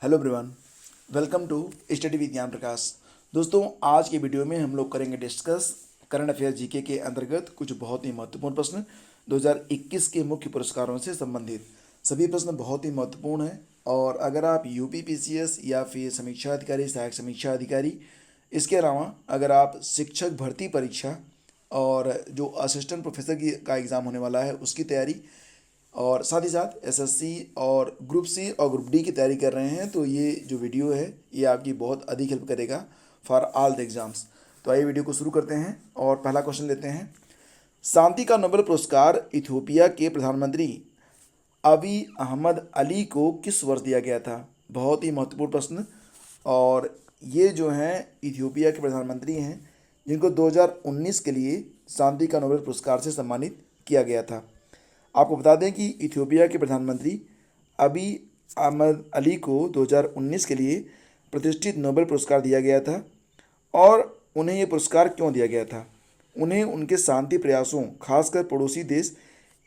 Hello everyone, welcome to study with Gyan Prakash. दोस्तों, आज के वीडियो में हम लोग करेंगे डिस्कस करंट अफेयर जीके के अंतर्गत कुछ बहुत ही महत्वपूर्ण प्रश्न 2021 के मुख्य पुरस्कारों से संबंधित। सभी प्रश्न बहुत ही महत्वपूर्ण हैं और अगर आप यूपी पीसीएस या फिर समीक्षा अधिकारी, सहायक समीक्षा अधिकारी, इसके अलावा अगर आप शिक्षक भर्ती परीक्षा और जो असिस्टेंट प्रोफेसर का एग्ज़ाम होने वाला है उसकी तैयारी और साथ ही साथ एसएससी और ग्रुप सी और ग्रुप डी की तैयारी कर रहे हैं तो ये जो वीडियो है ये आपकी बहुत अधिक हेल्प करेगा फॉर ऑल द एग्ज़ाम्स। तो आइए वीडियो को शुरू करते हैं और पहला क्वेश्चन लेते हैं। शांति का नोबेल पुरस्कार इथियोपिया के प्रधानमंत्री अबी अहमद अली को किस वर्ष दिया गया था? बहुत ही महत्वपूर्ण प्रश्न। और ये जो हैं इथियोपिया के प्रधानमंत्री हैं जिनको 2019 के लिए शांति का नोबेल पुरस्कार से सम्मानित किया गया था। आपको बता दें कि इथियोपिया के प्रधानमंत्री अबी अहमद अली को 2019 के लिए प्रतिष्ठित नोबेल पुरस्कार दिया गया था। और उन्हें ये पुरस्कार क्यों दिया गया था? उन्हें उनके शांति प्रयासों, खासकर पड़ोसी देश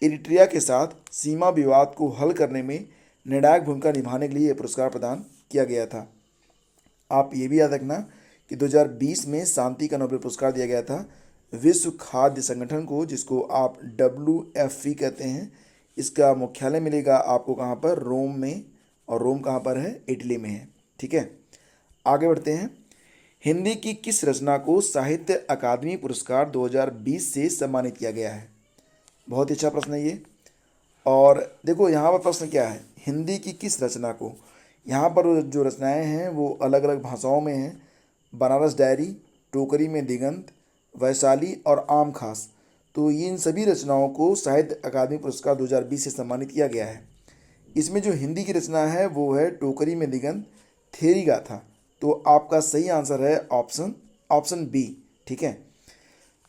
इरिट्रिया के साथ सीमा विवाद को हल करने में निर्णायक भूमिका निभाने के लिए ये पुरस्कार प्रदान किया गया था। आप ये भी याद रखना कि 2020 में शांति का नोबेल पुरस्कार दिया गया था विश्व खाद्य संगठन को, जिसको आप WFP कहते हैं। इसका मुख्यालय मिलेगा आपको कहाँ पर? रोम में। और रोम कहाँ पर है? इटली में है। ठीक है, आगे बढ़ते हैं। हिंदी की किस रचना को साहित्य अकादमी पुरस्कार 2020 से सम्मानित किया गया है? बहुत ही अच्छा प्रश्न है ये। और देखो यहाँ पर प्रश्न क्या है, हिंदी की किस रचना को। यहाँ पर जो रचनाएं हैं वो अलग अलग भाषाओं में हैं। बनारस डायरी, टोकरी में दिगंत, वैशाली और आम खास। तो ये इन सभी रचनाओं को साहित्य अकादमी पुरस्कार 2020 से सम्मानित किया गया है। इसमें जो हिंदी की रचना है वो है टोकरी में दिगंत थेरी गाथा। तो आपका सही आंसर है ऑप्शन बी। ठीक है,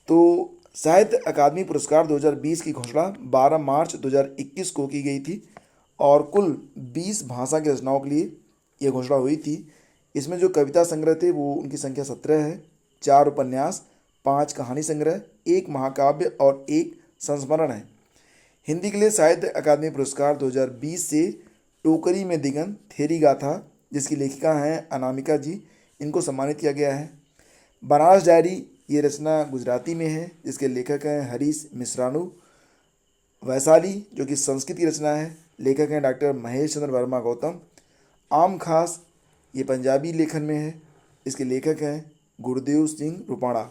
तो साहित्य अकादमी पुरस्कार 2020 की घोषणा 12 मार्च 2021 को की गई थी और कुल 20 भाषा की रचनाओं के लिए ये घोषणा हुई थी। इसमें जो कविता संग्रह थे वो उनकी संख्या 17 है, 4 उपन्यास, 5 कहानी संग्रह, 1 महाकाव्य और 1 संस्मरण है। हिंदी के लिए साहित्य अकादमी पुरस्कार 2020 से टोकरी में दिगंत थेरी गाथा, जिसकी लेखिका हैं अनामिका जी, इनको सम्मानित किया गया है। बनारस डायरी, ये रचना गुजराती में है, जिसके लेखक हैं हरीश मिश्रानू। वैशाली जो कि संस्कृत की रचना है, लेखक हैं डॉक्टर महेश चंद्र वर्मा गौतम। आम खास, ये पंजाबी लेखन में है, इसके लेखक हैं गुरुदेव सिंह रूपाणा।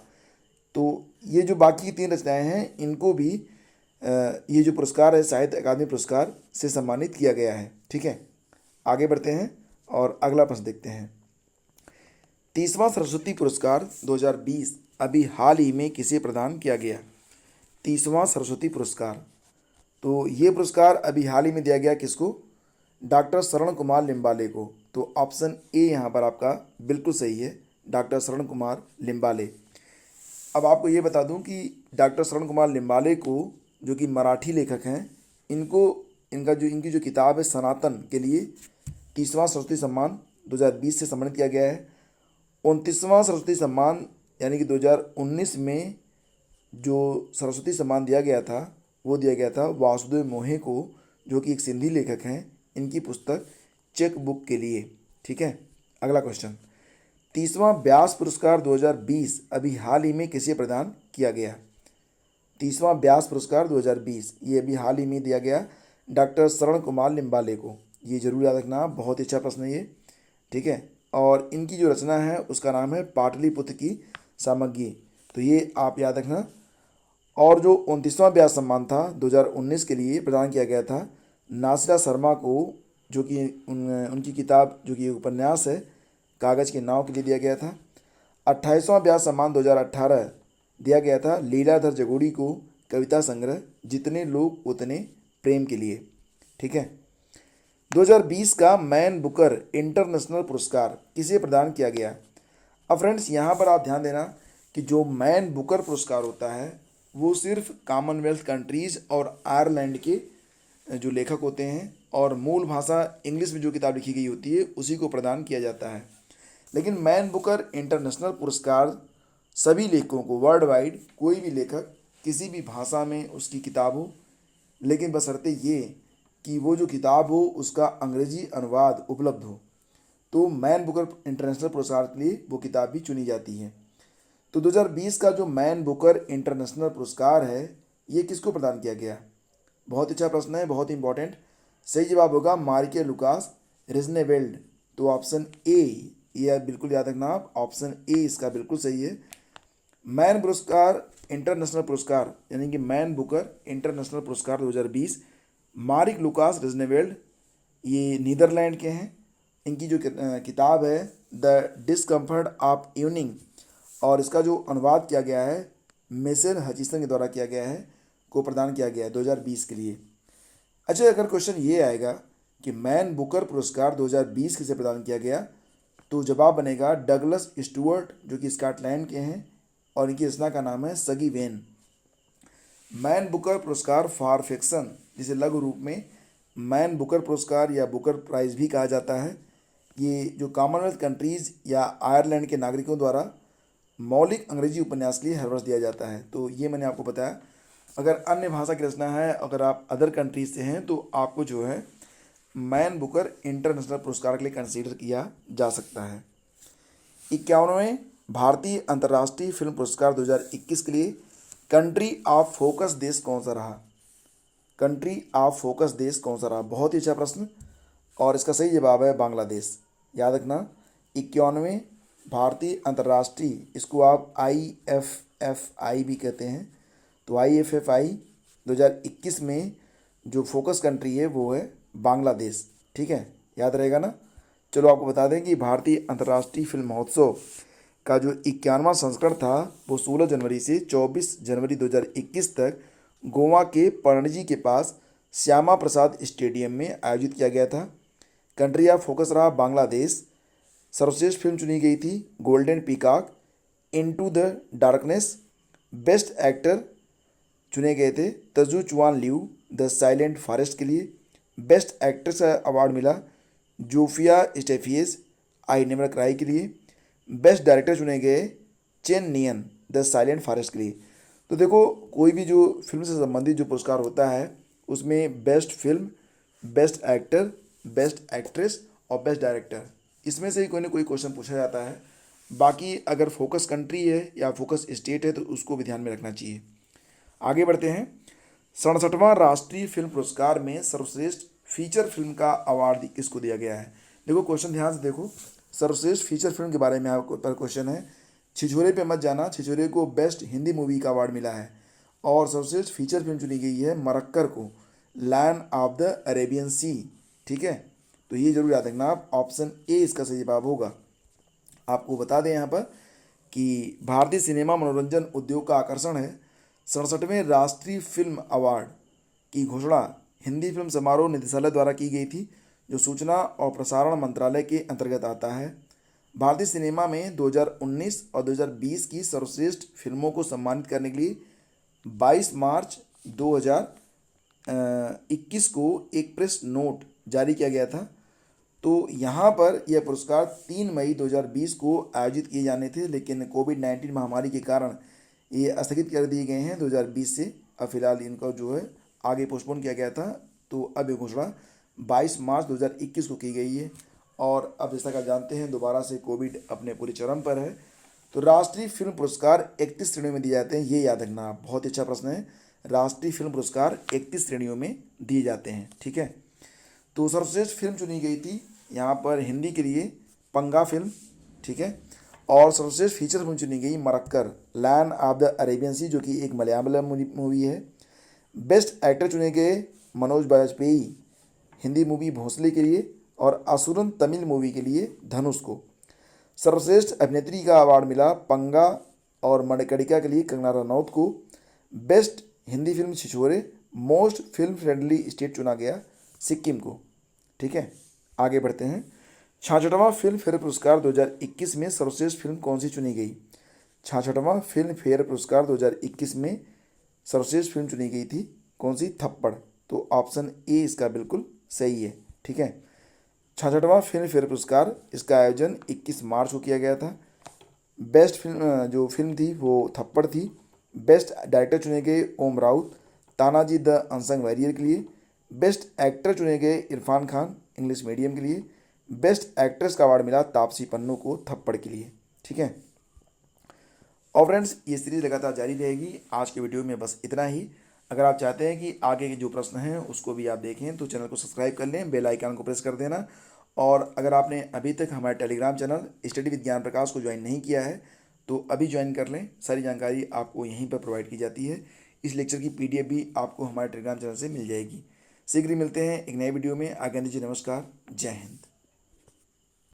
तो ये जो बाकी की 3 रचनाएं हैं इनको भी ये जो पुरस्कार है साहित्य अकादमी पुरस्कार से सम्मानित किया गया है। ठीक है, आगे बढ़ते हैं और अगला प्रश्न देखते हैं। 30वां सरस्वती पुरस्कार 2020 अभी हाल ही में किसे प्रदान किया गया? 30वां सरस्वती पुरस्कार, तो ये पुरस्कार अभी हाल ही में दिया गया किसको? डॉक्टर शरण कुमार लिम्बाले को। तो ऑप्शन ए यहाँ पर आपका बिल्कुल सही है, डॉक्टर शरण कुमार लिम्बाले। अब आपको ये बता दूं कि डॉक्टर शरण कुमार लिम्बाले को, जो कि मराठी लेखक हैं, इनकी जो किताब है सनातन के लिए 30वां सरस्वती सम्मान 2020 से सम्मानित किया गया है। 29वां सरस्वती सम्मान यानी कि 2019 में जो सरस्वती सम्मान दिया गया था वो दिया गया था वासुदेव मोहे को, जो कि एक सिंधी लेखक हैं, इनकी पुस्तक चेक बुक के लिए। ठीक है, अगला क्वेश्चन। 30वां व्यास पुरस्कार 2020 अभी हाल ही में किसे प्रदान किया गया? 30वां व्यास पुरस्कार 2020 ये अभी हाल ही में दिया गया डॉक्टर शरण कुमार लिम्बाले को। ये जरूर याद रखना, बहुत ही अच्छा प्रश्न है ये। ठीक है, और इनकी जो रचना है उसका नाम है पाटलिपुत्र की सामग्री। तो ये आप याद रखना। और जो 29वां व्यास सम्मान था 2019 के लिए प्रदान किया गया था नासिरा शर्मा को, जो कि उनकी किताब जो कि उपन्यास है कागज़ के नाव के लिए दिया गया था। 28वां व्यास सम्मान 2018 दिया गया था लीलाधर जगोड़ी को, कविता संग्रह जितने लोग उतने प्रेम के लिए। ठीक है, 2020 का मैन बुकर इंटरनेशनल पुरस्कार किसे प्रदान किया गया? अब फ्रेंड्स यहाँ पर आप ध्यान देना कि जो मैन बुकर पुरस्कार होता है वो सिर्फ कॉमनवेल्थ कंट्रीज़ और आयरलैंड के जो लेखक होते हैं और मूल भाषा इंग्लिश में जो किताब लिखी गई होती है उसी को प्रदान किया जाता है। लेकिन मैन बुकर इंटरनेशनल पुरस्कार सभी लेखकों को, वर्ल्ड वाइड कोई भी लेखक किसी भी भाषा में उसकी किताब हो, लेकिन बशर्ते ये कि वो जो किताब हो उसका अंग्रेजी अनुवाद उपलब्ध हो। तो मैन बुकर इंटरनेशनल पुरस्कार के लिए वो किताब भी चुनी जाती है। तो 2020 का जो मैन बुकर इंटरनेशनल पुरस्कार है ये किसको प्रदान किया गया? बहुत अच्छा प्रश्न है, बहुत इंपॉर्टेंट। सही जवाब होगा मार्के लुकास रिजनेवेल्ड। तो ऑप्शन ए, ये बिल्कुल याद रखना आप, ऑप्शन ए इसका बिल्कुल सही है। मैन पुरस्कार इंटरनेशनल पुरस्कार यानी कि मैन बुकर इंटरनेशनल पुरस्कार 2020 मारिक लुकास रिजनेवेल्ड, ये नीदरलैंड के हैं। इनकी जो किताब है द डिस्कम्फर्ट ऑफ इवनिंग, और इसका जो अनुवाद किया गया है मिशेल हचिसन के द्वारा किया गया है, को प्रदान किया गया है 2020 के लिए। अच्छा, अगर क्वेश्चन ये आएगा कि मैन बुकर पुरस्कार 2020 किसे प्रदान किया गया, तो जवाब बनेगा डगलस स्टुअर्ट, जो कि स्कॉटलैंड के हैं, और इनकी रचना का नाम है सगी वेन। मैन बुकर पुरस्कार फॉर फिक्शन, जिसे लघु रूप में मैन बुकर पुरस्कार या बुकर प्राइज भी कहा जाता है, ये जो कॉमनवेल्थ कंट्रीज़ या आयरलैंड के नागरिकों द्वारा मौलिक अंग्रेजी उपन्यास के लिए हर वर्ष दिया जाता है। तो ये मैंने आपको बताया। अगर अन्य भाषा की रचना है, अगर आप अदर कंट्रीज से हैं, तो आपको जो है मैन बुकर इंटरनेशनल पुरस्कार के लिए कंसीडर किया जा सकता है। 51वें भारतीय अंतर्राष्ट्रीय फिल्म पुरस्कार 2021 के लिए कंट्री ऑफ फोकस देश कौन सा रहा? कंट्री ऑफ फोकस देश कौन सा रहा? बहुत ही अच्छा प्रश्न, और इसका सही जवाब है बांग्लादेश। याद रखना, 51वें भारतीय अंतर्राष्ट्रीय, इसको आप IFFI भी कहते हैं, तो IFFI 2021 में जो फोकस कंट्री है वो है बांग्लादेश। ठीक है, याद रहेगा ना। चलो आपको बता दें कि भारतीय अंतर्राष्ट्रीय फिल्म महोत्सव का जो 51वां संस्करण था वो 16 जनवरी से 24 जनवरी 2021 तक गोवा के पणजी के पास श्यामा प्रसाद स्टेडियम में आयोजित किया गया था। कंट्री ऑफ फोकस रहा बांग्लादेश। सर्वश्रेष्ठ फिल्म चुनी गई थी golden peacock, into the darkness. Best actor चुने गए थे तजू चुआन लियू द साइलेंट फॉरेस्ट के लिए। बेस्ट एक्ट्रेस का अवार्ड मिला जोफिया स्टेफियस आई नेवर क्राई के लिए। बेस्ट डायरेक्टर चुने गए chain neon the silent forest के लिए। तो देखो, कोई भी जो फिल्म से संबंधित जो पुरस्कार होता है उसमें best film, best actor, best actress और बेस्ट डायरेक्टर, इसमें से ही कोई ना कोई क्वेश्चन पूछा जाता है। बाकी अगर फोकस कंट्री है या फोकस स्टेट है तो उसको भी ध्यान में रखना चाहिए। आगे बढ़ते हैं। 67वां राष्ट्रीय फिल्म पुरस्कार में सर्वश्रेष्ठ फीचर फिल्म का अवार्ड किसको दिया गया है? देखो क्वेश्चन ध्यान से देखो, सर्वश्रेष्ठ फीचर फिल्म के बारे में आपको पर क्वेश्चन है। छिछोरे पे मत जाना, छिछोरे को बेस्ट हिंदी मूवी का अवार्ड मिला है, और सर्वश्रेष्ठ फीचर फिल्म चुनी गई है मरक्कर को, लैंड ऑफ द अरेबियन सी। ठीक है, तो ये जरूर याद रखना आप, ऑप्शन ए इसका सही जवाब होगा। आपको बता दें यहाँ पर कि भारतीय सिनेमा मनोरंजन उद्योग का आकर्षण है। 67वें राष्ट्रीय फिल्म अवार्ड की घोषणा हिंदी फिल्म समारोह निदेशालय द्वारा की गई थी, जो सूचना और प्रसारण मंत्रालय के अंतर्गत आता है। भारतीय सिनेमा में 2019 और 2020 की सर्वश्रेष्ठ फिल्मों को सम्मानित करने के लिए 22 मार्च 2021 को एक प्रेस नोट जारी किया गया था। तो यहाँ पर यह पुरस्कार 3 मई 2020 को आयोजित किए जाने थे, लेकिन कोविड-19 महामारी के कारण ये स्थगित कर दिए गए हैं 2020 से। अब फिलहाल इनको जो है आगे पोस्टपोन किया गया था, तो अब ये घोषणा 22 मार्च 2021 को की गई है। और अब जैसा कि आप जानते हैं दोबारा से कोविड अपने पूरे चरम पर है। तो राष्ट्रीय फिल्म पुरस्कार 31 श्रेणियों में दिए जाते हैं, ये याद रखना आप, बहुत अच्छा प्रश्न है। राष्ट्रीय फिल्म पुरस्कार 31 श्रेणियों में दिए जाते हैं। ठीक है, तो सर्वश्रेष्ठ फिल्म चुनी गई थी यहाँ पर हिंदी के लिए पंगा फिल्म। ठीक है, और सर्वश्रेष्ठ फीचर फिल्म चुनी गई Marakkar, land of the Arabian sea, जो कि एक मलयालम मूवी है। बेस्ट एक्टर चुने गए मनोज बाजपेयी हिंदी मूवी भोंसले के लिए, और असुरन तमिल मूवी के लिए धनुष को। सर्वश्रेष्ठ अभिनेत्री का अवार्ड मिला पंगा और मणिकर्णिका के लिए कंगना रनौत को। बेस्ट हिंदी फिल्म छिछोरे, मोस्ट फिल्म फ्रेंडली स्टेट चुना गया सिक्किम को। ठीक है, आगे बढ़ते हैं। 66वां फिल्म फेयर पुरस्कार 2021 में सर्वश्रेष्ठ फिल्म कौन सी चुनी गई? 66वां फिल्म फेयर पुरस्कार 2021 में सर्वश्रेष्ठ फिल्म चुनी गई थी कौन सी? थप्पड़। तो ऑप्शन ए इसका बिल्कुल सही है। ठीक है, 66वां फिल्म फेयर पुरस्कार, इसका आयोजन 21 मार्च को किया गया था। बेस्ट फिल्म जो फिल्म थी वो थप्पड़ थी। बेस्ट डायरेक्टर चुने गए Om Raut Tanaji the unsung warrior के लिए। बेस्ट एक्टर चुने गए इरफान खान इंग्लिश मीडियम के लिए। बेस्ट एक्ट्रेस का अवार्ड मिला तापसी पन्नू को थप्पड़ के लिए। ठीक है। और फ्रेंड्स, ये सीरीज लगातार जारी रहेगी। आज के वीडियो में बस इतना ही। अगर आप चाहते हैं कि आगे के जो प्रश्न हैं उसको भी आप देखें तो चैनल को सब्सक्राइब कर लें, बेल आइकन को प्रेस कर देना। और अगर आपने अभी तक हमारे Telegram channel study with Gyan प्रकाश को ज्वाइन नहीं किया है तो अभी ज्वाइन कर लें। सारी जानकारी आपको यहीं पर प्रोवाइड की जाती है। इस लेक्चर की PDF भी आपको हमारे टेलीग्राम चैनल से मिल जाएगी। शीघ्र ही मिलते हैं एक नए वीडियो में। आज्ञा दीजिए, नमस्कार, जय हिंद।